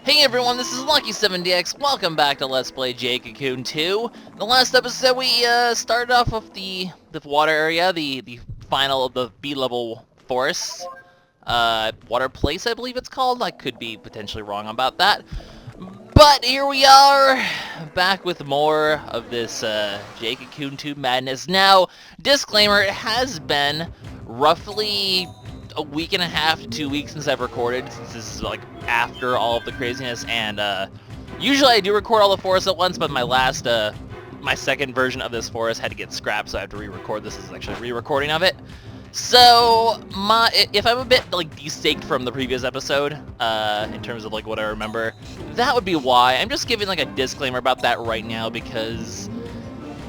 Hey everyone, this is Lucky7DX. Welcome back to Let's Play Jade Cocoon 2. In the last episode, we started off with the water area, the final of the B-level forests. Water Place, I believe it's called. I could be potentially wrong about that. But here we are, back with more of this Jade Cocoon 2 madness. Now, disclaimer, it has been roughly a week and a half to 2 weeks since I've recorded, since this is like after all of the craziness, and usually I do record all the forests at once, but my second version of this forest had to get scrapped, so I have to re-record. This is actually a re-recording of it. So, if I'm a bit like destaked from the previous episode, in terms of like what I remember, that would be why. I'm just giving like a disclaimer about that right now, because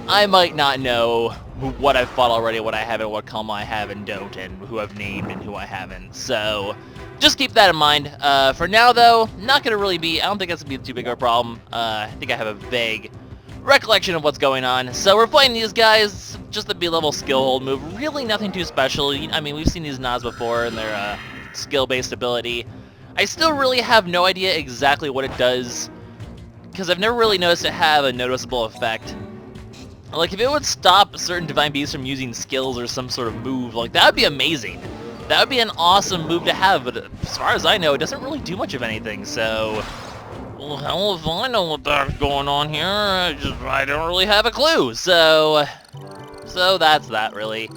I might not know what I've fought already, what I haven't, what Kalma I have and don't, and who I've named and who I haven't. So, just keep that in mind. For now, though, not going to really be, I don't think that's going to be too big of a problem. I think I have a vague recollection of what's going on. So we're playing these guys, just a B-level skill hold move. Really nothing too special. I mean, we've seen these Nas before and their skill-based ability. I still really have no idea exactly what it does, because I've never really noticed it have a noticeable effect. Like, if it would stop certain Divine Beasts from using skills or some sort of move, like, that would be amazing. That would be an awesome move to have, but as far as I know, it doesn't really do much of anything, so... Well, hell if I know what that's going on here, I don't really have a clue, so that's that, really.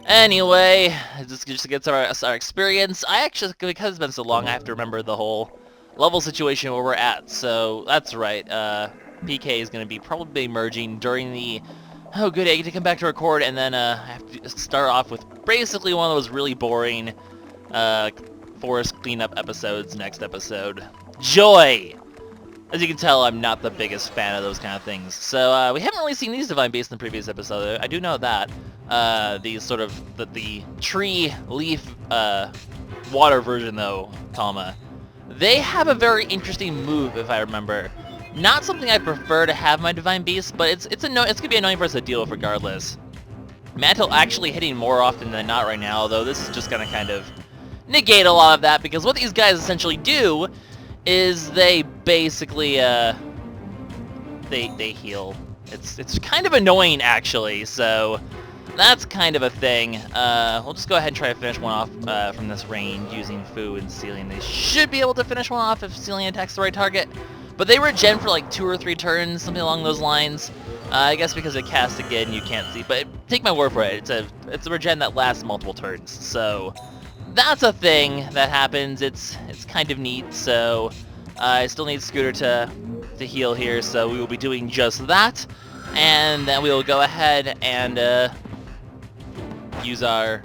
Anyway, just to get our experience, I actually, because it's been so long, I have to remember the whole level situation where we're at, so that's right, PK is going to be probably emerging during the... Oh, good, I get to come back to record, and then I have to start off with basically one of those really boring forest cleanup episodes next episode. Joy! As you can tell, I'm not the biggest fan of those kind of things. So, we haven't really seen these Divine Beasts in the previous episode. I do know that. These sort of... the tree, leaf, water version, though, Kalma. They have a very interesting move, if I remember. Not something I prefer to have my Divine Beast, but it's gonna be annoying for us to deal with regardless. Mantle actually hitting more often than not right now, though this is just gonna kind of negate a lot of that, because what these guys essentially do is they basically they heal. It's kind of annoying actually, so that's kind of a thing. We'll just go ahead and try to finish one off from this range using Fu and Sealing. They should be able to finish one off if Sealing attacks the right target. But they regen for like 2 or 3 turns, something along those lines. I guess because it casts again, you can't see. But take my word for it, it's a regen that lasts multiple turns. So that's a thing that happens. It's kind of neat. So I still need Scooter to heal here. So we will be doing just that, and then we will go ahead and use our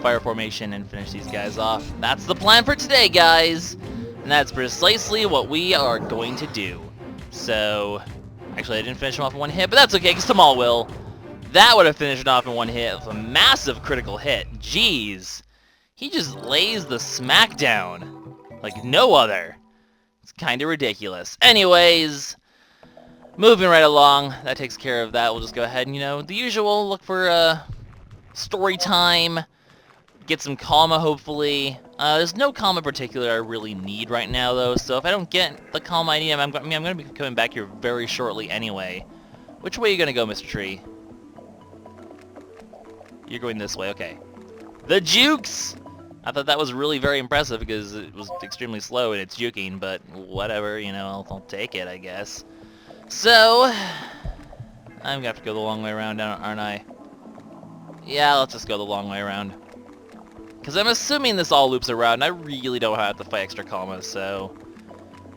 fire formation and finish these guys off. That's the plan for today, guys. And that's precisely what we are going to do. So, actually I didn't finish him off in one hit, but that's okay, because Tamal will. That would have finished it off in one hit with a massive critical hit. Jeez. He just lays the smackdown like no other. It's kind of ridiculous. Anyways, moving right along. That takes care of that. We'll just go ahead and, the usual, look for story time. Get some Kalma, hopefully. There's no Kalma in particular I really need right now, though, so if I don't get the Kalma I need, I'm going to be coming back here very shortly anyway. Which way are you going to go, Mr. Tree? You're going this way, okay. The jukes! I thought that was really very impressive because it was extremely slow in its juking, but whatever, I'll take it, I guess. So, I'm going to have to go the long way around, aren't I? Yeah, let's just go the long way around. Because I'm assuming this all loops around, I really don't have to fight extra Kalmas, so...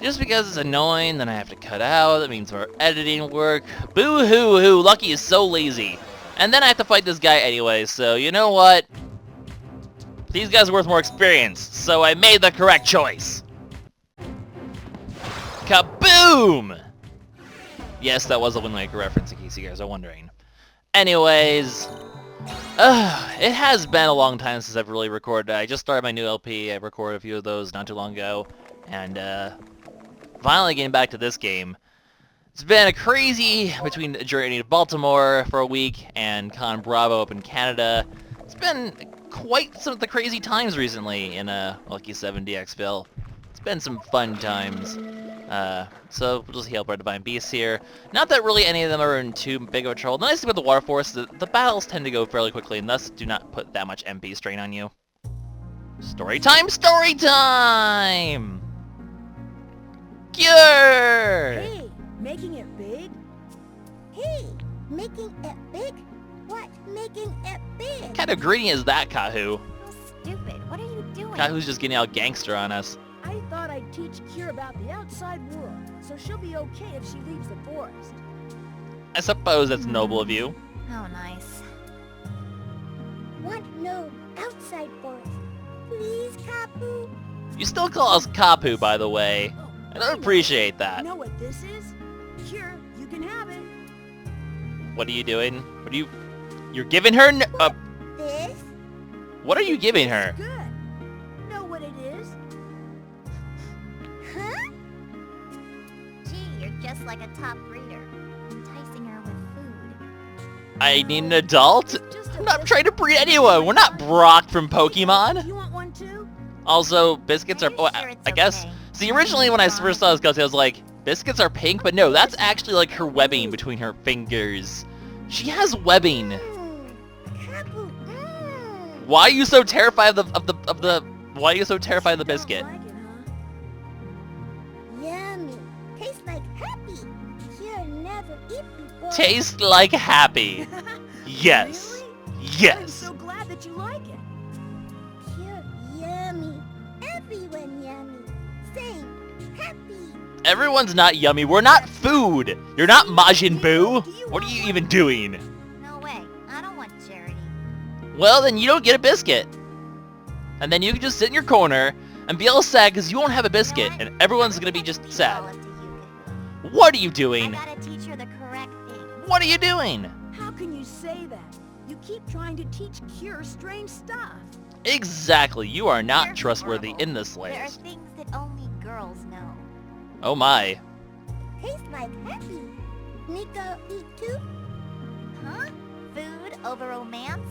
Just because it's annoying, then I have to cut out, that means more editing work. Boo-hoo-hoo, Lucky is so lazy. And then I have to fight this guy anyway, so you know what? These guys are worth more experience, so I made the correct choice. Kaboom! Yes, that was a Wind Waker reference, in case you guys are wondering. Anyways... it has been a long time since I've really recorded. I just started my new LP. I recorded a few of those not too long ago. And, finally getting back to this game. It's been a crazy between a journey to Baltimore for a week and Con Bravo up in Canada. It's been quite some of the crazy times recently in Lucky7DX, Phil. It's been some fun times. So we'll just heal up our Divine Beasts here. Not that really any of them are in too big of a trouble. The nice thing about the Water Force is that the battles tend to go fairly quickly and thus do not put that much MP strain on you. Story time! Story time! Cure! Hey, making it big? Hey, making it big? What? Making it big? What kind of greeting is that, Kahu? Stupid. What are you doing? Kahu's just getting all gangster on us. I thought I'd teach Kira about the outside world, so she'll be okay if she leaves the forest. I suppose that's noble of you. How nice. What? No, outside forest. Please, Kapu. You still call us Kapu, by the way. Oh, I don't appreciate that. You know what this is? Kira, you can have it. What are you doing? What are you... You're giving her... This? What are you giving her? Good. Know what it is? Huh? Gee, you're just like a top breeder. Enticing her with food. I need an adult? Just a I'm not bit. trying to breed anyone. We're not Brock from Pokemon. You want one too? Also, biscuits are... Oh, I guess... See, originally when I first saw this Ghost, I was like, biscuits are pink, but no, that's actually like her webbing between her fingers. She has webbing. Kapu. Why are you so terrified of the why are you so terrified of the Don't biscuit? like it, huh? Yummy. Tastes like happy. Kira never eat before. Tastes like happy. Yes. Really? I'm Yes. so glad that you like it. Kira yummy. Everyone yummy. Same. Happy. Everyone's not yummy. We're not food. You're not Majin Buu. What are you even doing? No way. I don't want charity. Well, then you don't get a biscuit. And then you can just sit in your corner and be all sad because you won't have a biscuit, and everyone's gonna be just sad. What are you I doing? gotta teach her the correct thing. What are you doing? How can you say that? You keep trying to teach Kira strange stuff. Exactly. You are not You're trustworthy horrible. in this There are place. things that only girls know. Oh my. Tastes like happy. Nico eat too? Huh? Food over romance?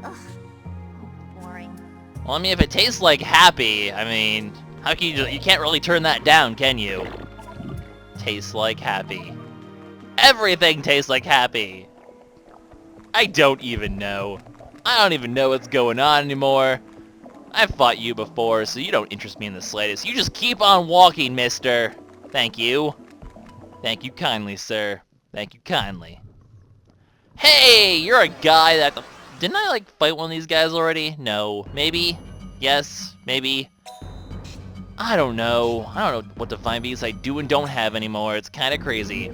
Ugh. Oh, boring. Well, I mean, if it tastes like happy, I mean, how can you can't really turn that down, can you? Tastes like happy. Everything tastes like happy. I don't even know. I don't even know what's going on anymore. I've fought you before, so you don't interest me in the slightest. You just keep on walking, mister. Thank you. Thank you kindly, sir. Thank you kindly. Hey, you're a guy that... Didn't I, like, fight one of these guys already? No. Maybe? Yes? Maybe? I don't know. I don't know what Divine Beasts I do and don't have anymore. It's kind of crazy.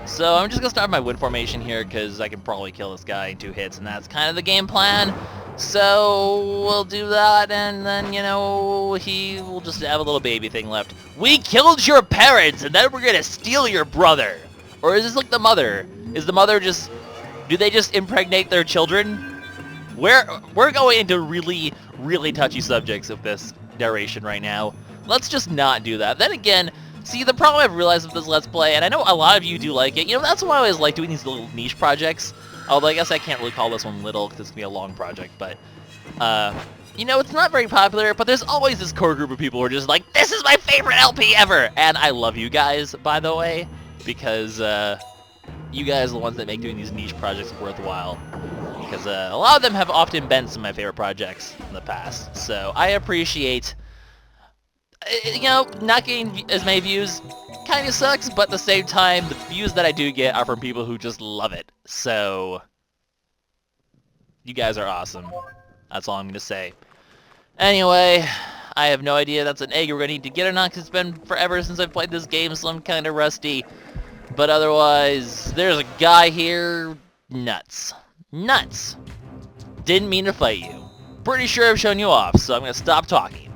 So I'm just going to start my wind formation here because I can probably kill this guy in 2 hits, and that's kind of the game plan. So we'll do that, and then, you know, he will just have a little baby thing left. We killed your parents, and then we're going to steal your brother. Or is this like the mother? Is the mother just... Do they just impregnate their children? We're going into really, really touchy subjects of this narration right now. Let's just not do that. Then again, see, the problem I've realized with this Let's Play, and I know a lot of you do like it, you know, that's why I always like doing these little niche projects. Although I guess I can't really call this one little because it's going to be a long project, but, you know, it's not very popular, but there's always this core group of people who are just like, this is my favorite LP ever! And I love you guys, by the way, because, you guys are the ones that make doing these niche projects worthwhile. Because, a lot of them have often been some of my favorite projects in the past. So, I appreciate, you know, not getting as many views kind of sucks, but at the same time, the views that I do get are from people who just love it. So, you guys are awesome. That's all I'm going to say. Anyway, I have no idea that's an egg we're going to need to get or not, because it's been forever since I've played this game, so I'm kind of rusty. But otherwise, there's a guy here. Nuts. Nuts. Didn't mean to fight you. Pretty sure I've shown you off, so I'm going to stop talking.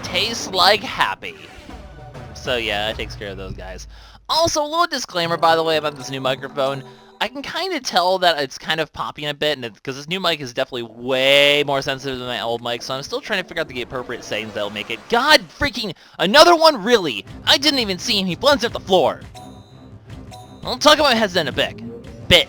Tastes like happy. So yeah, that takes care of those guys. Also, a little disclaimer, by the way, about this new microphone. I can kind of tell that it's kind of popping a bit, and because this new mic is definitely way more sensitive than my old mic, so I'm still trying to figure out the appropriate settings that'll make it. God freaking... Another one? Really? I didn't even see him. He blends at the floor. I'll talk about my headset in a bit.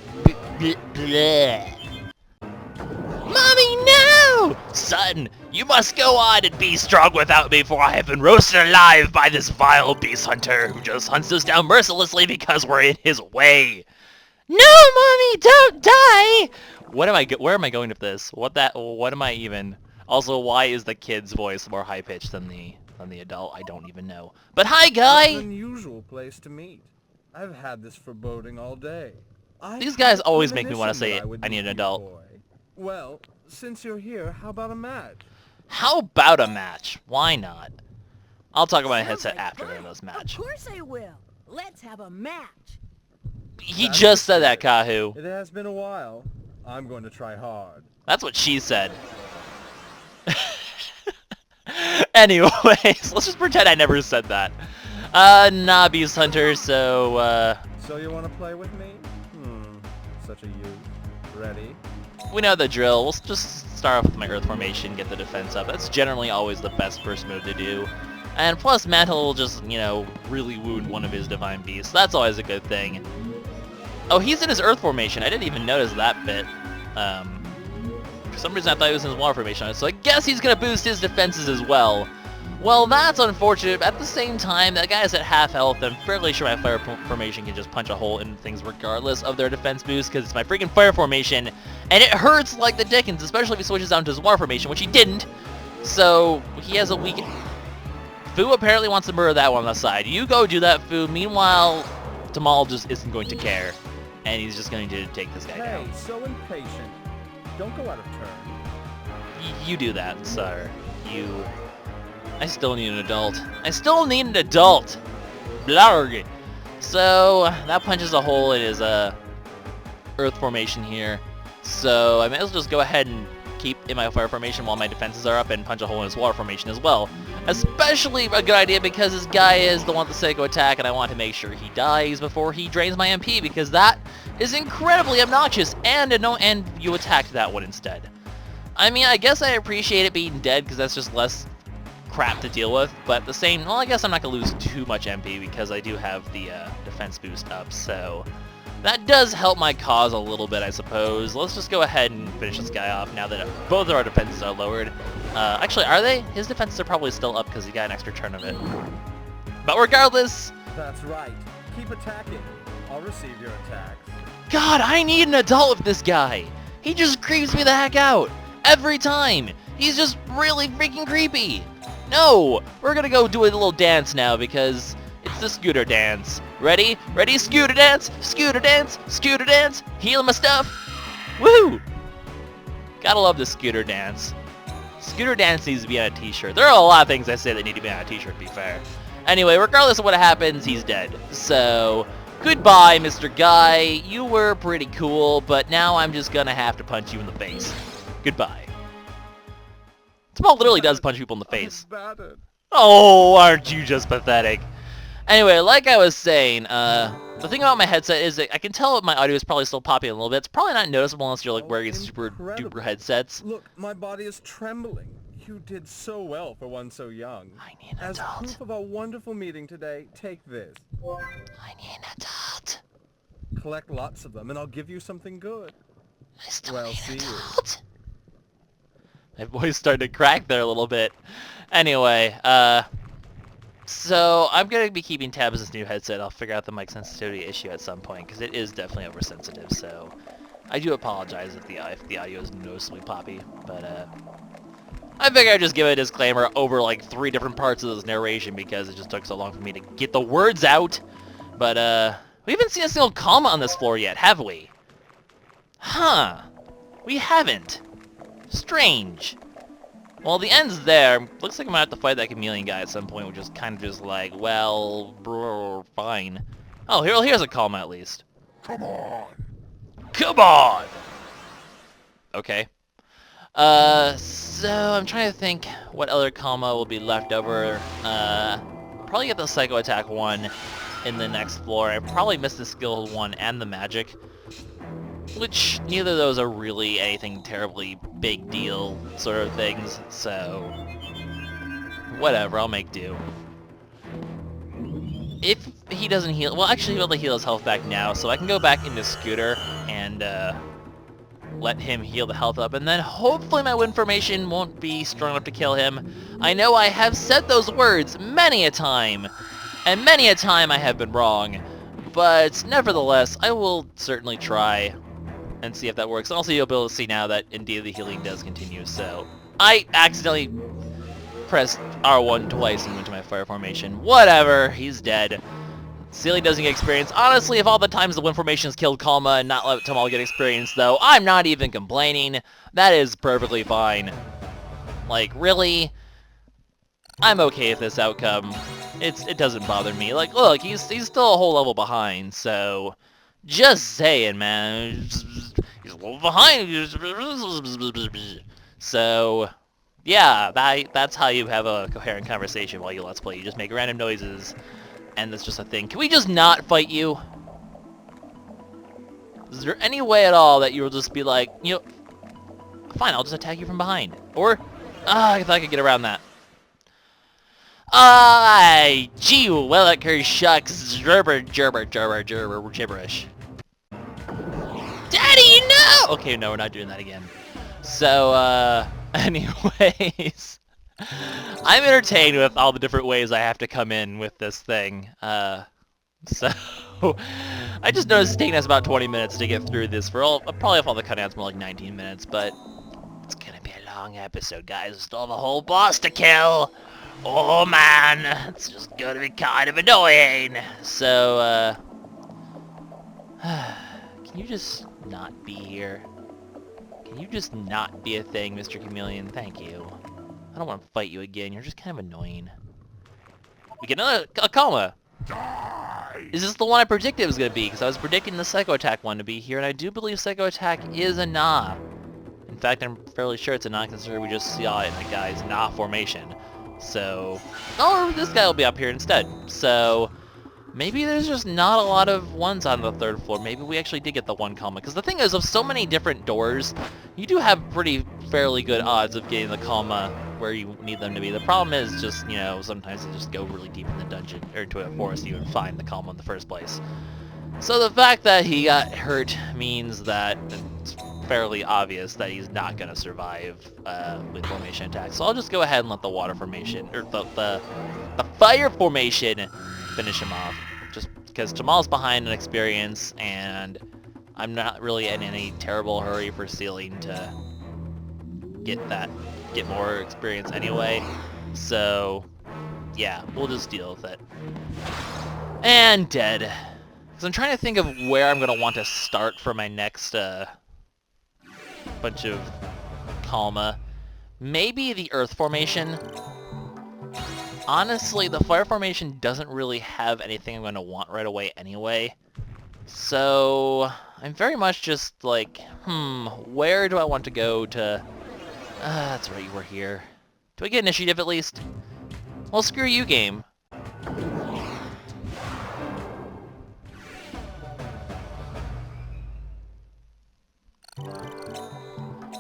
Mommy, no! Son, You must go on and be strong without me, for I have been roasted alive by this vile beast hunter who just hunts us down mercilessly because we're in his way. No, Mommy, don't die! Where am I going with this? What am I even... Also, why is the kid's voice more high-pitched than the adult? I don't even know. But hi, guy! It's an unusual place to meet. I've had this foreboding all day. These guys always make me want to say I need an adult. Boy. Well, since you're here, how about a match? How about a match? Why not? I'll talk about my Sounds headset like after fun. this match. Of course I will. Let's have a match. He just said that, Kahu. It has been a while. I'm going to try hard. That's what she said. Anyways, let's just pretend I never said that. Nah, Beast Hunter, so, So you want to play with me? Such a youth. Ready? we know the drill. We'll just start off with my Earth Formation, get the defense up. That's generally always the best first move to do. And plus, Mantle will just, you know, really wound one of his Divine Beasts. That's always a good thing. Oh, he's in his Earth Formation. I didn't even notice that bit. For some reason, I thought he was in his Water Formation, so I guess he's going to boost his defenses as well. Well, that's unfortunate. At the same time, that guy's at half health. I'm fairly sure my Fire Formation can just punch a hole in things regardless of their defense boost, because it's my freaking Fire Formation, and it hurts like the dickens, especially if he switches down to his Water Formation, which he didn't. So, he has a weak... Fu apparently wants to murder that one on the side. You go do that, Fu. Meanwhile, Tamal just isn't going to care, and he's just going to take this guy Hey, down. so impatient. Don't go out of turn. You do that, sir. You... I still need an adult. I still need an adult! Blarg! So, that punches a hole in his, Earth Formation here. So, I may as well just go ahead and keep in my Fire Formation while my defenses are up and punch a hole in his Water Formation as well. Especially a good idea because this guy is the one with the Psycho Attack, and I want to make sure he dies before he drains my MP, because that is incredibly obnoxious, and you attacked that one instead. I mean, I guess I appreciate it being dead, because that's just less crap to deal with, but the same, well, I guess I'm not going to lose too much MP, because I do have the defense boost up, so that does help my cause a little bit, I suppose. Let's just go ahead and finish this guy off now that both of our defenses are lowered. Actually, are they? His defenses are probably still up because he got an extra turn of it. But regardless... That's right. Keep attacking. I'll receive your attacks. God, I need an adult with this guy! He just creeps me the heck out! Every time! He's just really freaking creepy! No! We're gonna go do a little dance now because it's the scooter dance. Ready? Ready? Scooter dance! Scooter dance! Scooter dance! Heal my stuff! Woo! Gotta love the scooter dance. Scooter dance needs to be on a t-shirt. There are a lot of things I say that need to be on a t-shirt, to be fair. Anyway, regardless of what happens, he's dead. So, goodbye, Mr. Guy. You were pretty cool, but now I'm just gonna have to punch you in the face. Goodbye. Small literally does punch people in the face. Battered. Oh, aren't you just pathetic? Anyway, like I was saying, the thing about my headset is that I can tell my audio is probably still popping a little bit. It's probably not noticeable unless you're like wearing super Incredible. duper headsets. Look, my body is trembling. You did so well for one so young. I need an As adult. proof of our wonderful meeting today, take this. I need an adult. Collect lots of them, and I'll give you something good. I still Well, need see an you. adult. My voice started to crack there a little bit. Anyway, so I'm going to be keeping tabs on this new headset. I'll figure out the mic sensitivity issue at some point, because it is definitely oversensitive, so I do apologize if the audio is noticeably poppy, but I figure I'd just give a disclaimer over like 3 different parts of this narration because it just took so long for me to get the words out. But we haven't seen a single comma on this floor yet, have we? Huh. We haven't. Strange. Well, the end's there. Looks like I'm gonna have to fight that chameleon guy at some point, which is kind of just like, well, brr, fine. Oh, here's a comma at least. Come on. Come on! Okay. So I'm trying to think what other comma will be left over. Probably get the Psycho Attack one in the next floor. I probably missed the skill one and the magic, which neither of those are really anything terribly big deal sort of things, so whatever, I'll make do. If he doesn't heal, well actually he'll be able to heal his health back now, so I can go back into Scooter and let him heal the health up, and then hopefully my wind formation won't be strong enough to kill him. I know I have said those words many a time, and many a time I have been wrong, but nevertheless, I will certainly try and see if that works. Also, you'll be able to see now that indeed the healing does continue, so I accidentally pressed R1 twice and went to my fire formation. Whatever, he's dead. Sealy doesn't get experience. Honestly, if all the times the wind formations killed Kalma and not let Tamal get experience, though, I'm not even complaining. That is perfectly fine. Like, really? I'm okay with this outcome. It doesn't bother me. Like, look, he's still a whole level behind, so just saying, man. He's a little behind. So, yeah, that's how you have a coherent conversation while you Let's Play. You just make random noises, and that's just a thing. Can we just not fight you? Is there any way at all that you will just be like, you know, fine, I'll just attack you from behind? Or, I thought I could get around that. Gee willikers shucks, gerber, gibberish. Daddy, no! Okay, no, we're not doing that again. So, anyways, I'm entertained with all the different ways I have to come in with this thing. So, I just noticed it's taking us about 20 minutes to get through this. Probably if all the cutouts more like 19 minutes, but it's gonna be a long episode, guys. We still have a whole boss to kill. Oh man, it's just gonna be kind of annoying. So, can you just not be here? Can you just not be a thing, Mr. Chameleon? Thank you. I don't want to fight you again. You're just kind of annoying. We get another Kalma. Is this the one I predicted it was going to be? Because I was predicting the Psycho Attack one to be here, and I do believe Psycho Attack is a Na. In fact, I'm fairly sure it's a Na, considering we just saw it in the guy's Na formation. So, or this guy will be up here instead. So, maybe there's just not a lot of ones on the third floor. Maybe we actually did get the one Kalma. Because the thing is, of so many different doors, you do have fairly good odds of getting the Kalma where you need them to be. The problem is just, you know, sometimes they just go really deep in the dungeon, or into a forest to even find the Kalma in the first place. So the fact that he got hurt means that it's fairly obvious that he's not going to survive with formation attacks. So I'll just go ahead and let the water formation, or the fire formation finish him off. Just because Tamal's behind in experience, and I'm not really in any terrible hurry for Sealing to get more experience anyway. So yeah, we'll just deal with it. And dead. Because I'm trying to think of where I'm going to want to start for my next bunch of Kalma. Maybe the Earth Formation. Honestly, the Fire Formation doesn't really have anything I'm going to want right away anyway. So I'm very much just like, where do I want to go to... that's right, you were here. Do I get initiative at least? Well, screw you, game.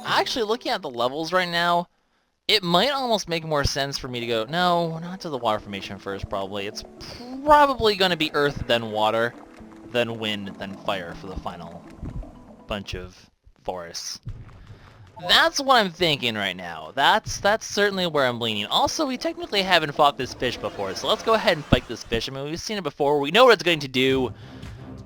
Actually, looking at the levels right now, it might almost make more sense for me to go, no, not to the water formation first, probably. It's probably going to be earth, then water, then wind, then fire for the final bunch of forests. That's what I'm thinking right now. That's certainly where I'm leaning. Also, we technically haven't fought this fish before, so let's go ahead and fight this fish. I mean, we've seen it before. We know what it's going to do,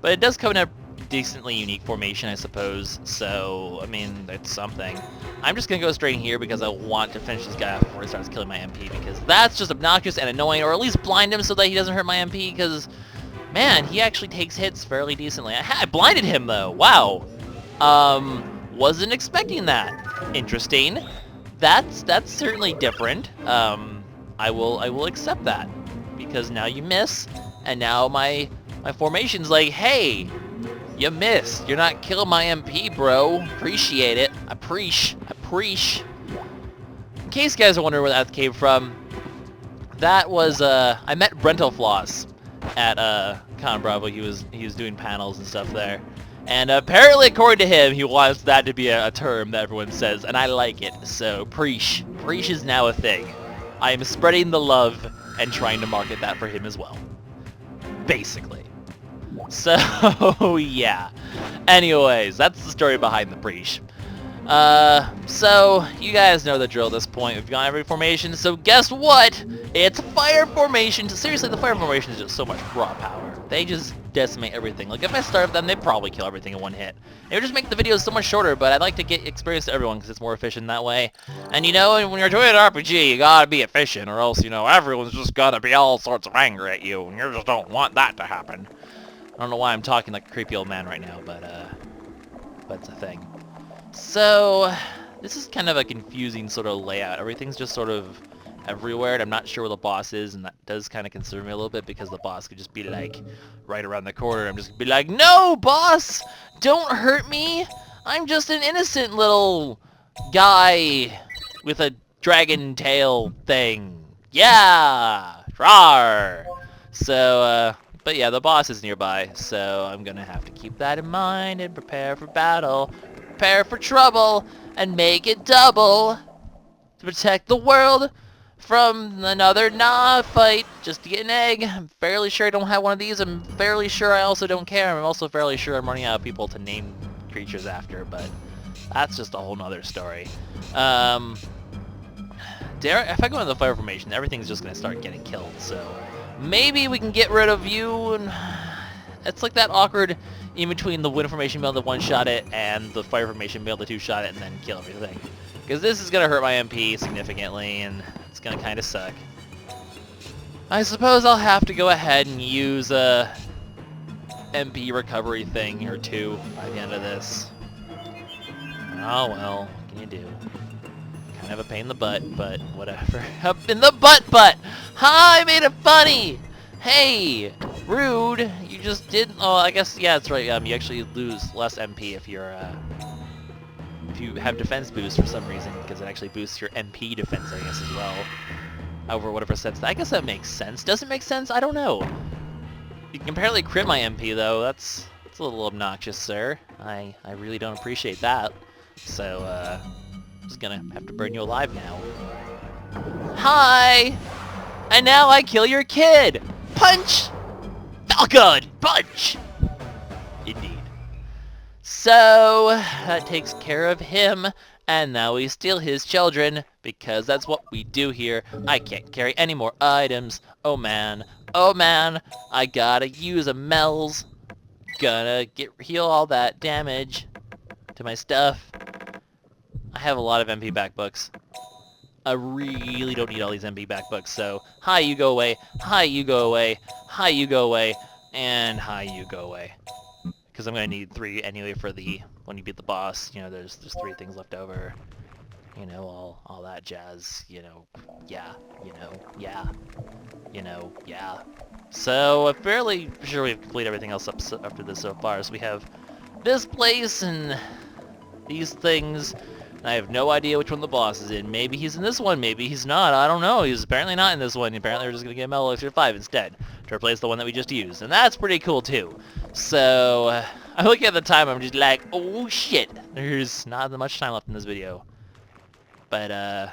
but it does come in a decently unique formation, I suppose. So, I mean, it's something. I'm just going to go straight in here because I want to finish this guy off before he starts killing my MP, because that's just obnoxious and annoying, or at least blind him so that he doesn't hurt my MP, because, man, he actually takes hits fairly decently. I blinded him, though. Wow. Wasn't expecting that. Interesting. That's certainly different. I will accept that, because now you miss, and now my formation's like, hey, you missed. You're not killing my MP, bro. Appreciate it. Appreciate. In case you guys are wondering where that came from, that was I met Brentalfloss at Con Bravo. He was doing panels and stuff there. And apparently, according to him, he wants that to be a term that everyone says, and I like it. So, preach. Preach is now a thing. I am spreading the love and trying to market that for him as well. Basically. So, yeah. Anyways, that's the story behind the preach. So, you guys know the drill at this point. We've got every formation, so guess what? It's fire formation. Seriously, the fire formation is just so much raw power. They just decimate everything. Like, if I start them, they'd probably kill everything in one hit. It would just make the videos so much shorter, but I'd like to get experience to everyone because it's more efficient that way. And you know, when you're doing an RPG, you gotta be efficient, or else, you know, everyone's just gonna be all sorts of angry at you, and you just don't want that to happen. I don't know why I'm talking like a creepy old man right now, but it's a thing. So, this is kind of a confusing sort of layout. Everything's just sort of everywhere, and I'm not sure where the boss is, and that does kind of concern me a little bit because the boss could just be like right around the corner. I'm just gonna be like, no, boss! Don't hurt me! I'm just an innocent little guy with a dragon tail thing. Yeah! Rawr! So, but yeah, the boss is nearby, so I'm gonna have to keep that in mind and prepare for battle. Prepare for trouble, and make it double to protect the world from another fight just to get an egg. I'm fairly sure I don't have one of these. I'm fairly sure I also don't care. I'm also fairly sure I'm running out of people to name creatures after, but that's just a whole nother story. If I go into the fire formation, everything's just gonna start getting killed, so maybe we can get rid of you, and it's like that awkward in between the wind formation being able to one-shot it and the fire formation being able to two-shot it and then kill everything. Because this is going to hurt my MP significantly, and it's going to kind of suck. I suppose I'll have to go ahead and use a MP recovery thing or two by the end of this. Oh well, what can you do? Kind of a pain in the butt, but whatever. Up in the butt! Ha! I made it funny! Hey! Rude! You just didn't... Oh, I guess, yeah, that's right. You actually lose less MP if you're, if you have defense boost for some reason, because it actually boosts your MP defense, I guess, as well. Over whatever sense. I guess that makes sense. Does it make sense? I don't know. You can apparently crit my MP, though. That's a little obnoxious, sir. I really don't appreciate that. So, I'm just gonna have to burn you alive now. Hi! And now I kill your kid! Punch! Falcon! Punch! Indeed. So, that takes care of him, and now we steal his children, because that's what we do here. I can't carry any more items. Oh man, I gotta use a Mel's. Gonna heal all that damage to my stuff. I have a lot of MP back books. I really don't need all these MP back books, so hi, you go away, hi, you go away, hi, you go away, and hi, you go away. Because I'm going to need 3 anyway for when you beat the boss, you know, there's 3 things left over. You know, all that jazz, you know, yeah, you know, yeah, you know, yeah. So, I'm fairly sure we've completed everything else up after this so far. So we have this place and these things. I have no idea which one the boss is in. Maybe he's in this one, maybe he's not. I don't know. He's apparently not in this one. Apparently we're just going to get Metal Elixir 5 instead to replace the one that we just used. And that's pretty cool too. So, I'm looking at the time, I'm just like, oh shit. There's not that much time left in this video. But,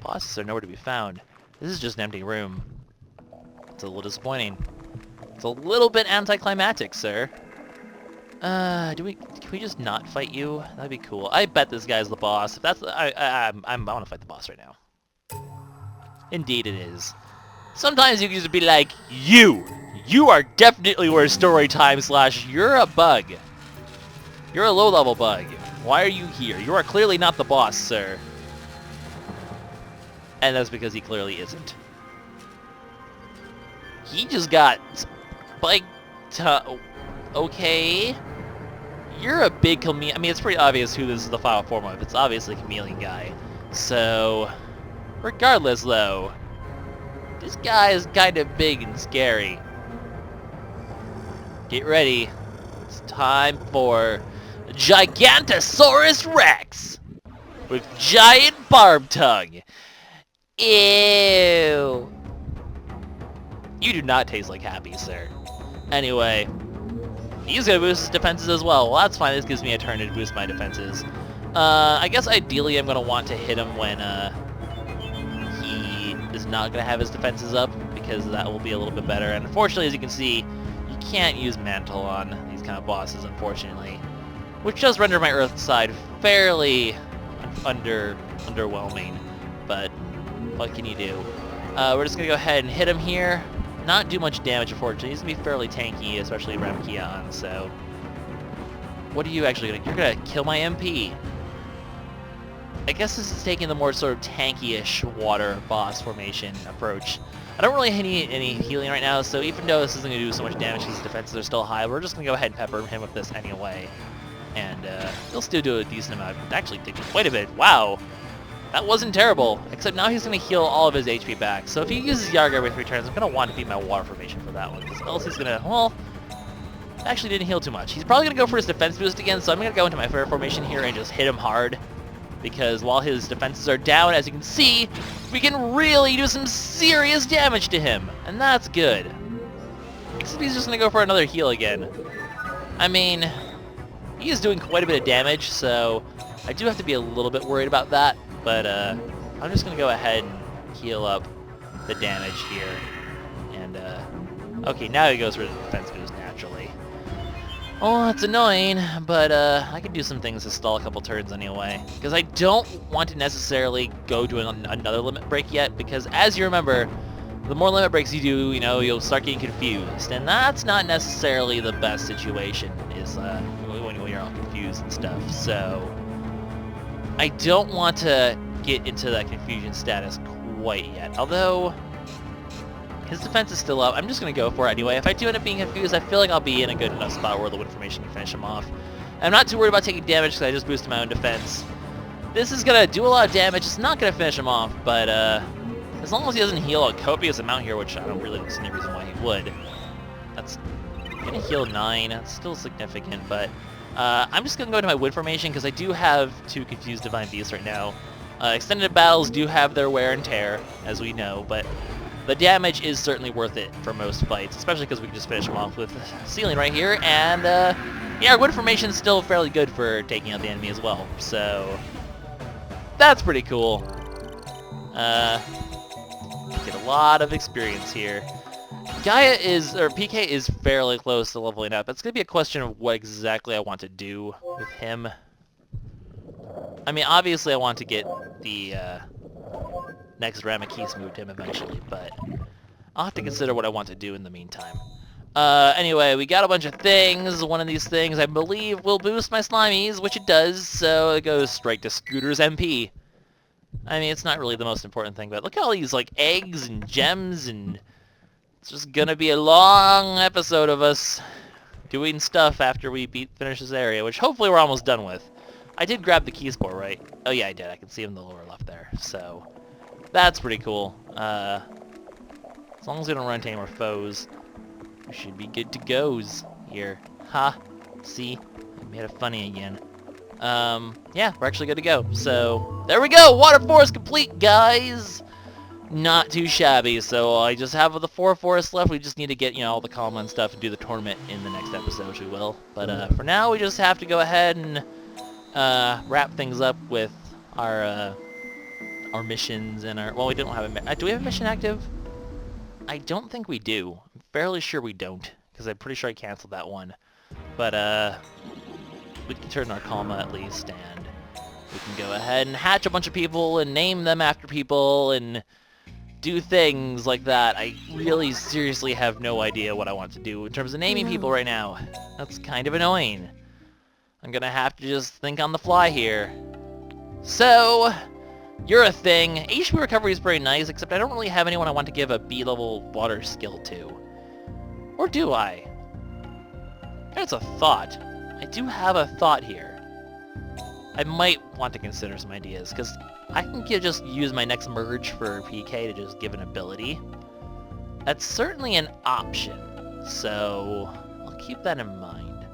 bosses are nowhere to be found. This is just an empty room. It's a little disappointing. It's a little bit anticlimactic, sir. Can we just not fight you? That'd be cool. I bet this guy's the boss. If that's, I want to fight the boss right now. Indeed it is. Sometimes you can just be like, you are definitely worth story time / you're a bug. You're a low-level bug. Why are you here? You are clearly not the boss, sir. And that's because he clearly isn't. He just got spiked. Okay. You're a big chameleon. I mean, it's pretty obvious who this is the final form of. It's obviously a chameleon guy. So, regardless, though, this guy is kind of big and scary. Get ready. It's time for Gigantosaurus Rex with giant barb tongue. Ew. You do not taste like happy, sir. Anyway, he's gonna boost his defenses as well. Well, that's fine. This gives me a turn to boost my defenses. I guess ideally I'm gonna want to hit him when he is not gonna have his defenses up, because that will be a little bit better. And unfortunately, as you can see, you can't use Mantle on these kind of bosses, unfortunately. which does render my Earth side fairly underwhelming, but what can you do? We're just going to go ahead and hit him here. Not do much damage, unfortunately. He's going to be fairly tanky, especially Ramkion, so... What are you actually going to... You're going to kill my MP. I guess this is taking the more sort of tanky-ish water boss formation approach. I don't really need any healing right now, so even though this isn't going to do so much damage, his defenses are still high, we're just going to go ahead and pepper him with this anyway. And he'll still do a decent amount. Actually, wait a minute. Wow. That wasn't terrible. Except now he's going to heal all of his HP back. So if he uses Yarga every 3 turns, I'm going to want to beat my water formation for that one. Because else he's going to, well, actually didn't heal too much. He's probably going to go for his defense boost again, so I'm going to go into my fire formation here and just hit him hard. Because while his defenses are down, as you can see, we can really do some serious damage to him. And that's good. Except he's just going to go for another heal again. I mean, he is doing quite a bit of damage, so I do have to be a little bit worried about that. But I'm just going to go ahead and heal up the damage here. And, okay, now he goes for the defense boost naturally. Oh, it's annoying, but I can do some things to stall a couple turns anyway. Because I don't want to necessarily go to another limit break yet, because as you remember, the more limit breaks you do, you know, you'll start getting confused. And that's not necessarily the best situation, is when you're all confused and stuff. So I don't want to get into that confusion status quite yet. Although his defense is still up, I'm just going to go for it anyway. If I do end up being confused, I feel like I'll be in a good enough spot where the wind formation can finish him off. I'm not too worried about taking damage because I just boosted my own defense. This is going to do a lot of damage. It's not going to finish him off, but as long as he doesn't heal a copious amount here, which I don't really see any reason why he would. That's going to heal 9. That's still significant, but I'm just going to go into my wind formation because I do have 2 confused divine beasts right now. Extended battles do have their wear and tear, as we know, but the damage is certainly worth it for most fights, especially because we can just finish them off with Ceiling right here, and yeah, our wind formation is still fairly good for taking out the enemy as well, so that's pretty cool. Get a lot of experience here. PK is fairly close to leveling up. It's going to be a question of what exactly I want to do with him. I mean, obviously I want to get the next Ramakis moved him eventually, but I'll have to consider what I want to do in the meantime. Anyway, we got a bunch of things. One of these things, I believe, will boost my Slimies, which it does, so it goes straight to Scooter's MP. I mean, it's not really the most important thing, but look at all these, like, eggs and gems, and it's just gonna be a long episode of us doing stuff after we finish this area, which hopefully we're almost done with. I did grab the key spore, right? Oh yeah, I did. I can see him in the lower left there, so that's pretty cool. As long as we don't run into any more foes, we should be good to goes here. Ha! See? I made a funny again. Yeah, we're actually good to go. So, there we go! Water Forest complete, guys! Not too shabby, so I just have the 4 forests left. We just need to get, you know, all the Kalma and stuff and do the tournament in the next episode, which we will. But, for now, we just have to go ahead and wrap things up with our missions and our... Well, we don't have a... do we have a mission active? I don't think we do. I'm fairly sure we don't, because I'm pretty sure I canceled that one. But, we can turn our Kalma at least, and we can go ahead and hatch a bunch of people and name them after people and do things like that. I really seriously have no idea what I want to do in terms of naming people right now. That's kind of annoying. I'm gonna have to just think on the fly here. So, you're a thing. HP recovery is very nice, except I don't really have anyone I want to give a B-level water skill to. Or do I? There's a thought. I do have a thought here. I might want to consider some ideas, because I can just use my next merge for PK to just give an ability. That's certainly an option, so I'll keep that in mind.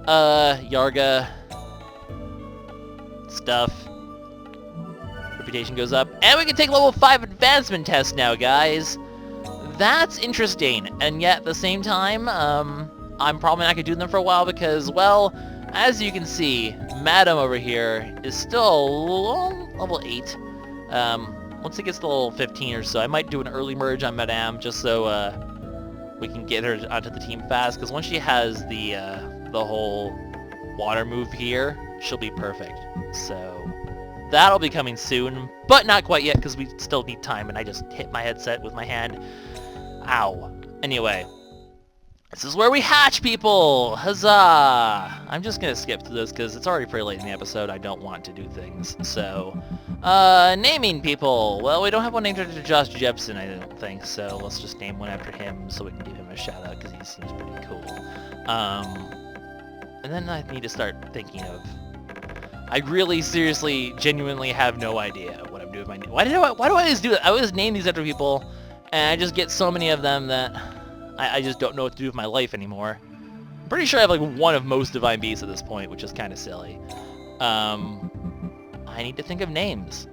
Yarga stuff. Reputation goes up, and we can take level 5 advancement test now, guys. That's interesting, and yet at the same time, I'm probably not going to do them for a while because, well, as you can see, Madam over here is still level 8. Once it gets to level 15 or so, I might do an early merge on Madame just so we can get her onto the team fast, because once she has the whole water move here, she'll be perfect. So that'll be coming soon, but not quite yet because we still need time, and I just hit my headset with my hand. Ow. Anyway, this is where we hatch people! Huzzah! I'm just gonna skip to this because it's already pretty late in the episode. I don't want to do things. So, naming people. Well, we don't have one named after Josh Jepson, I don't think, so let's just name one after him so we can give him a shout out because he seems pretty cool. And then I need to start thinking of... I really, seriously, genuinely have no idea what I'm doing with my name. Why do I always do that? I always name these after people, and I just get so many of them that I just don't know what to do with my life anymore. I'm pretty sure I have like one of most Divine Beasts at this point, which is kind of silly. I need to think of names.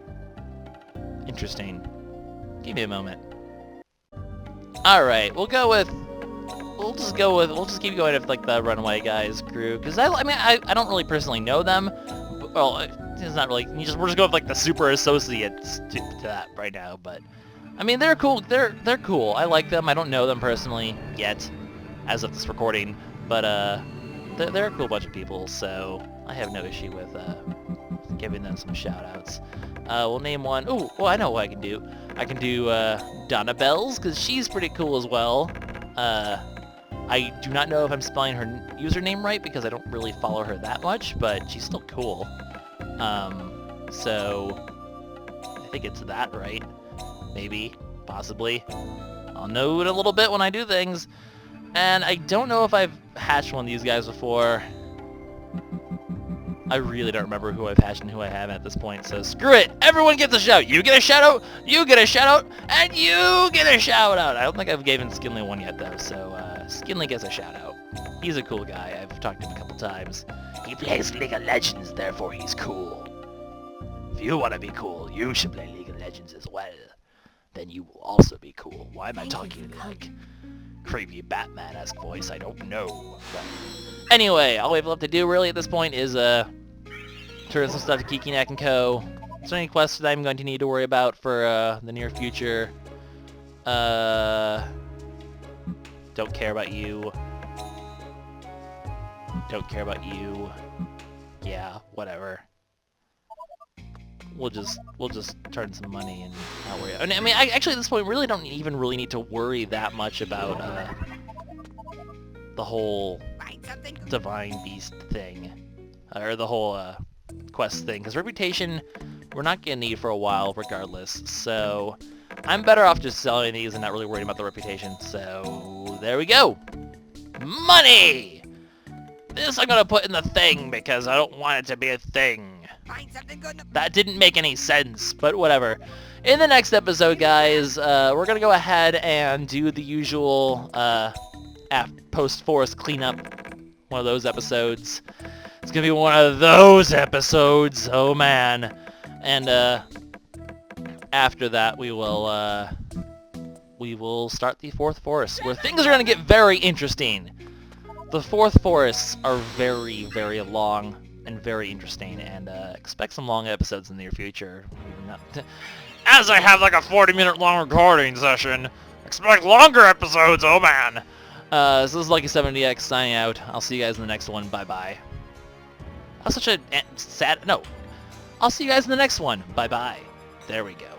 Interesting. Give me a moment. Alright, we'll just keep going with like the Runaway Guys crew, because I mean I don't really personally know them. Well, it's not really. We're just going with like the super associates to that right now, but I mean they're cool. They're cool. I like them. I don't know them personally yet, as of this recording, but they're a cool bunch of people, so I have no issue with giving them some shout-outs. We'll name one. Oh, well, I know what I can do. I can do Donna Bells, because she's pretty cool as well. I do not know if I'm spelling her username right because I don't really follow her that much, but she's still cool. So I think it's that, right? Maybe, possibly. I'll know it a little bit when I do things. And I don't know if I've hatched one of these guys before. I really don't remember who I've hatched and who I haven't at this point, so screw it! Everyone gets a shout! You get a shout out, you get a shout out, and you get a shout out! I don't think I've given Skinley one yet though, so Skinley gets a shout out. He's a cool guy, I've talked to him a couple times. He plays League of Legends, therefore he's cool. If you want to be cool, you should play League of Legends as well. Then you will also be cool. Why am I talking in like creepy Batman-esque voice? I don't know. But anyway, all we have left to do really at this point is turn some stuff to Kikinak & Co. Is there any quests that I'm going to need to worry about for the near future? Don't care about you. Don't care about you. Yeah, whatever. We'll just turn some money and not worry. I mean, actually at this point, really don't even really need to worry that much about the whole Divine Beast thing, or the whole quest thing, because reputation we're not gonna need for a while regardless. So I'm better off just selling these and not really worrying about the reputation. So there we go. Money. This I'm gonna put in the thing because I don't want it to be a thing. That didn't make any sense, but whatever. In the next episode, guys, we're gonna go ahead and do the usual post-forest cleanup. One of those episodes. It's gonna be one of those episodes. Oh man. And after that, we will start the Fourth Forest, where things are gonna get very interesting. The Fourth Forests are very, very long and very interesting, and expect some long episodes in the near future. As I have like a 40-minute long recording session, expect longer episodes, oh man! So this is Lucky7DX signing out. I'll see you guys in the next one. Bye-bye. That was such a sad... No. I'll see you guys in the next one. Bye-bye. There we go.